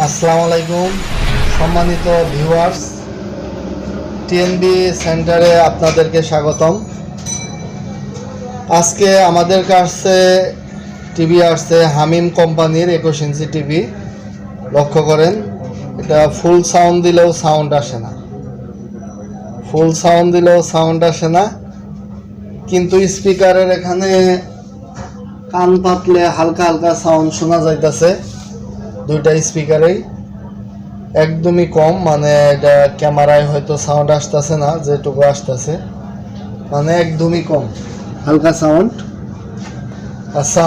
আসসালামু আলাইকুম সম্মানিত ভিউয়ার্স, টিএনবি সেন্টারে আপনাদেরকে স্বাগতম। আজকে আমাদের কাছে টিভি আসছে হামিম কোম্পানির 21 ইঞ্চি টিভি। লক্ষ্য করেন, এটা ফুল সাউন্ড দিলেও সাউন্ড আসে না, কিন্তু স্পিকারের এখানে কান পাতলে হালকা হালকা সাউন্ড শোনা যাইতেছে। দুইটা স্পিকারেই একদমই কম, মানে এটা ক্যামেরায় হয়তো সাউন্ড আসতেছে না, যেটুকু আসতেছে মানে একদমই কম, হালকা সাউন্ড। আচ্ছা,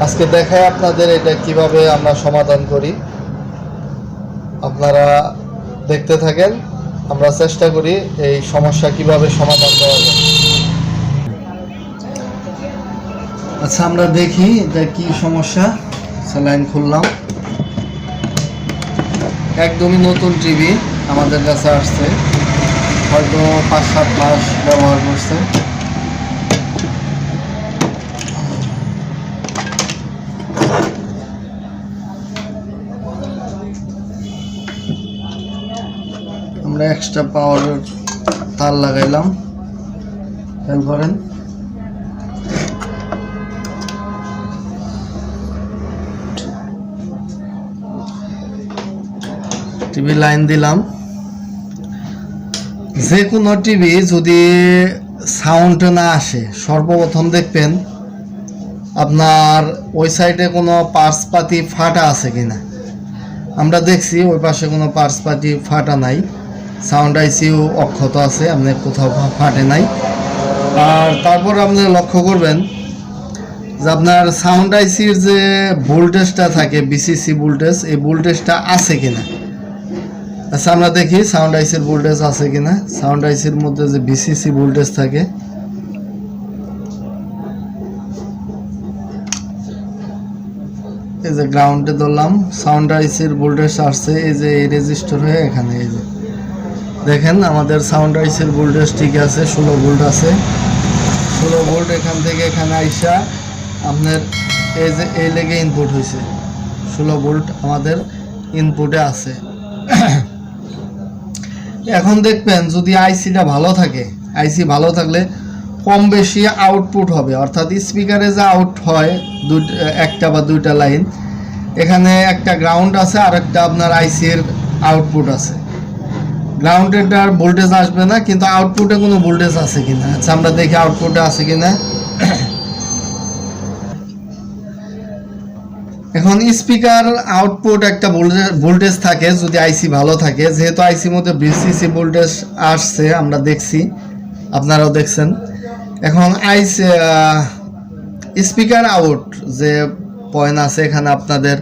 আজকে দেখায় আপনাদের এটা কিভাবে আমরা সমাধান করি। আপনারা দেখতে থাকেন, আমরা চেষ্টা করি এই সমস্যা কিভাবে সমাধান করা যায়। আচ্ছা, আমরা দেখি এটা কি সমস্যা। লাইন খুললাম, একদমই নতুন টিভি আমাদের কাছে আসছে, হয়তো 5-7 মাস ব্যবহার করছে। আমরা এক্সট্রা পাওয়ারের তার লাগাইলাম, খেয়াল করেন। টিভি লাইন দিলাম। যে কোনো টিভি যদি সাউন্ড না আসে, সর্বপ্রথম দেখবেন আপনার ওই সাইডে কোনো পার্টসপাতি ফাটা আছে কিনা। আমরা দেখছি ওই পাশে কোনো পার্টসপাতি ফাটা নাই, সাউন্ড আইসিও অক্ষত আছে, আপনার কোথাও ফাটে নাই। আর তারপর আপনি লক্ষ্য করবেন যে আপনার সাউন্ড আইসির যে ভোল্টেজটা থাকে, বিসিসি ভোল্টেজ, এই ভোল্টেজটা আছে কিনা। আচ্ছা, আমরা দেখি সাউন্ড আইসির ভোল্টেজ আছে কিনা। সাউন্ড আইসির মধ্যে যে বিসিসি ভোল্টেজ থাকে, এই যে গ্রাউন্ডে ধরলাম, সাউন্ড আইসির ভোল্টেজ আসছে এই যে এই রেজিস্টার হয়ে এখানে। এই যে দেখেন আমাদের সাউন্ড আইসির ভোল্টেজ ঠিক আছে, 16 ভোল্ট আছে। 16 ভোল্ট এখান থেকে এখানে আইসা আপনার এই যে এই লেগে ইনপুট হয়েছে, 16 ভোল্ট আমাদের ইনপুটে আছে। এখন দেখবেন যদি আইসিটা ভালো থাকে, আইসি ভালো থাকলে কম বেশি আউটপুট হবে, অর্থাৎ স্পিকারে যে আউট হয় একটা বা দুইটা লাইন, এখানে একটা গ্রাউন্ড আছে আর একটা আপনার আইসির আউটপুট আছে। গ্রাউন্ডেরটার ভোল্টেজ আসবে না, কিন্তু আউটপুটে কোনো ভোল্টেজ আছে কিনা। আচ্ছা, আমরা দেখি আউটপুটে আছে কিনা। এখন স্পিকার আউটপুট একটা ভোল্টেজ থাকে যদি আইসি ভালো থাকে, যেহেতু আইসির মধ্যে বিসিসি ভোল্টেজ আসছে আমরা দেখছি, আপনারাও দেখছেন। এখন স্পিকার আউট যে পয়েন্ট আছে, এখানে আপনাদের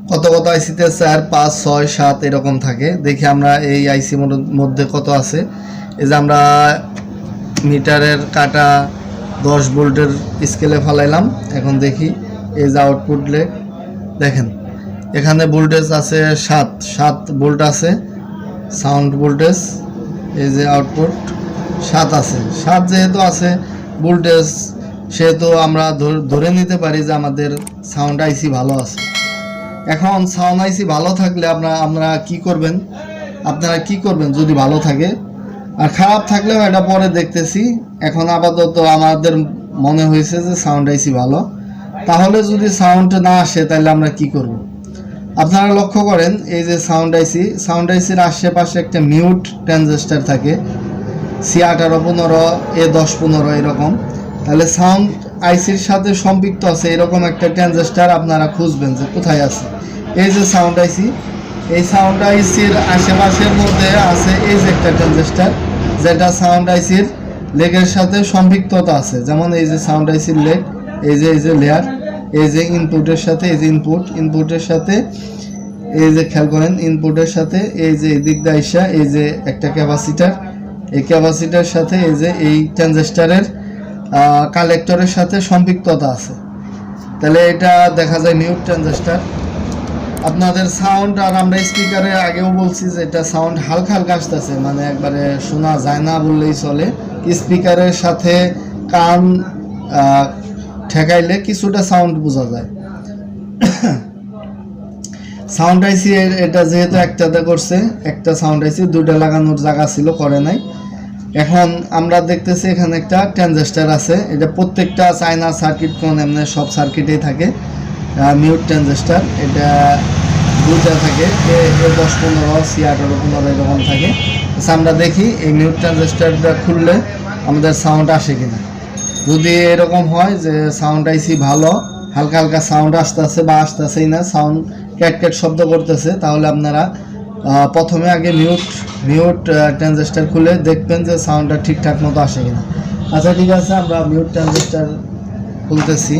কত কত আইসিতে 4, 5, 6, 7 এরকম থাকে। দেখি আমরা এই আইসি মধ্যে কত আছে। এই যে আমরা মিটারের কাটা 10 ভোল্টের স্কেলে ফালাইলাম। এখন দেখি এই যে আউটপুট দেখেন, এখানে ভোল্টেজ আছে 7 ভোল্ট আছে সাউন্ড ভোল্টেজ। এই যে আউটপুট 7 আছে, 7 যেহেতু আছে ভোল্টেজ, সেহেতু আমরা ধরে নিতে পারি যে আমাদের সাউন্ড আইসি ভালো আছে। এখন সাউন্ড আইসি ভালো থাকলে আপনারা কি করবেন যদি ভালো থাকে। আর খারাপ থাকলেও এটা পরে দেখতেছি। এখন আপাতত আমাদের মনে হয়েছে যে সাউন্ড আইসি ভালো। তাহলে যদি সাউন্ড না আসে তাহলে আমরা কি করব। আপনারা লক্ষ্য করেন, এই যে সাউন্ড আইসির আশেপাশে একটা মিউট ট্রানজিস্টর থাকে, C18, 15, A10, 15 এরকম। তাহলে সাউন্ড আইসির সাথে সম্পৃক্ত আছে এরকম একটা ট্রানজিস্টর আপনারা খুঁজবেন যে কোথায় আছে। এই যে সাউন্ড আইসি, এই সাউন্ড আইসির আশেপাশের মধ্যে আছে এই যে একটা ট্রানজিস্টর, যেটা সাউন্ড আইসির লেগের সাথে সম্পৃক্ততা আছে। যেমন এই যে সাউন্ড আইসির লেগ, এই যে লেয়ার, এই যে ইনপুটের সাথে, এই যে ইনপুটের সাথে, এই যে খেয়াল করেন ইনপুটের সাথে এই যে দিক দিয়ে আইসা এই যে একটা ক্যাপাসিটার, এই ক্যাপাসিটার সাথে এই যে এই ট্রানজিস্টরের কালেক্টরের সাথে সম্পৃক্ততা আছে। তাহলে এটা দেখা যায় মিউট ট্রানজিস্টর। আপনাদের সাউন্ড, আর আমরা স্পিকারে আগেও বলছি যে এটা সাউন্ড হালকা হালকা আসতেছে, মানে একবারে শোনা যায় না বললেই চলে। স্পিকারের সাথে কান ঠেকাইলে কিছুটা সাউন্ড বোঝা যায়। সাউন্ড আইসি এটা যেহেতু একটাতে করছে, একটা সাউন্ড আইসি দুইটা লাগানোর জায়গা ছিল, করে নাই। এখন আমরা দেখতেছি এখানে একটা ট্রানজিস্টর আছে, এটা প্রত্যেকটা চায়না সার্কিট কোন এমনি সব সার্কিটেই থাকে মিউট ট্রানজিস্টর। এটা দুইটা থাকে, A10-15 C18-15 এরকম থাকে। আমরা দেখি এই মিউট ট্রানজিস্টরটা খুললে আমাদের সাউন্ড আসে কিনা। যদি এরকম হয় যে সাউন্ড আইসি ভালো, হালকা হালকা সাউন্ড আসতেছে বা আসতেছেই না, সাউন্ড ক্যাট ক্যাট শব্দ করতেছে, তাহলে আপনারা প্রথমে আগে মিউট ট্রানজিস্টর খুলে দেখবেন যে সাউন্ডটা ঠিকঠাক মতো আসে কিনা। আচ্ছা ঠিক আছে, আমরা মিউট ট্রানজিস্টর খুলতেছি।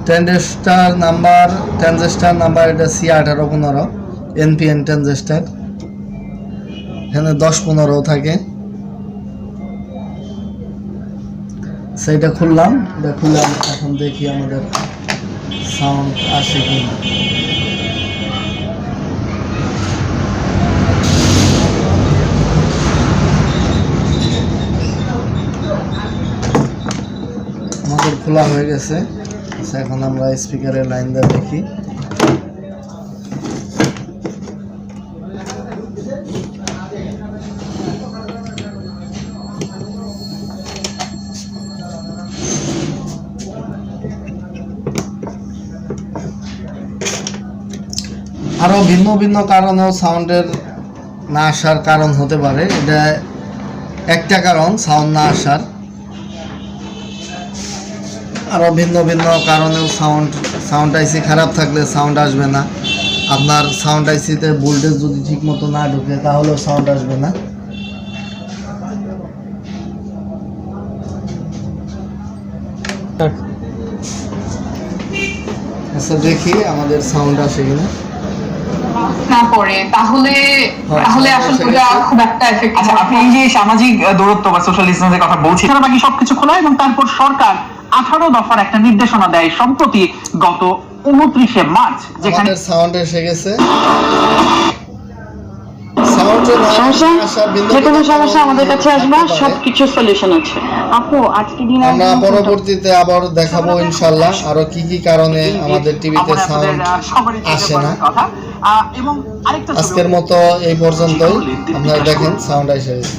ট্রানজিস্টর নাম্বার এটা C18-15 NPN ট্রানজিস্টর। এখানে 10-15 থাকে। সেইটা খুললাম, এটা খুলে এখন দেখি আমাদের সাউন্ড আসে কিনা। আমাদের খোলা হয়ে গেছে। এখন আমরা স্পিকারের লাইন দিয়ে দেখি। আরো ভিন্ন ভিন্ন কারণেও সাউন্ডের না আসার কারণ হতে পারে। এটা একটা কারণ সাউন্ড না আসার, আরও ভিন্ন ভিন্ন কারণেও সাউন্ড আইসি খারাপ থাকলে সাউন্ড আসবে না। আপনার সাউন্ড আইসিতে ভোল্টেজ যদি ঠিক মতো না ঢুকে তাহলেও সাউন্ড আসবে না। আচ্ছা দেখি আমাদের সাউন্ড আসে কিনা। না পড়ে তাহলে আসলে খুব একটা এফেক্ট। আচ্ছা, আপনি এই যে সামাজিক দূরত্ব বা সোশ্যাল ডিস্টেন্সের কথা বলছেন, বাকি সবকিছু খোলা, এবং তারপর সরকার 18 দফার একটা নির্দেশনা দেয় সম্প্রতি গত 29শে মার্চ, যেখানে সাউন্ড এসে গেছে। যেকোনো সমস্যা আমাদের কাছে আসবা, সবকিছু সলিউশন আছে। আপু আজকে দিন আমরা পরবর্তীতে আবার দেখাবো ইনশাআল্লাহ আরো কি কি কারণে আমাদের টিভিতে সাউন্ড আসে না। এবং আরেকটা আজকের মতো এই পর্যন্তই। আপনারা দেখেন সাউন্ড এসে গেছে।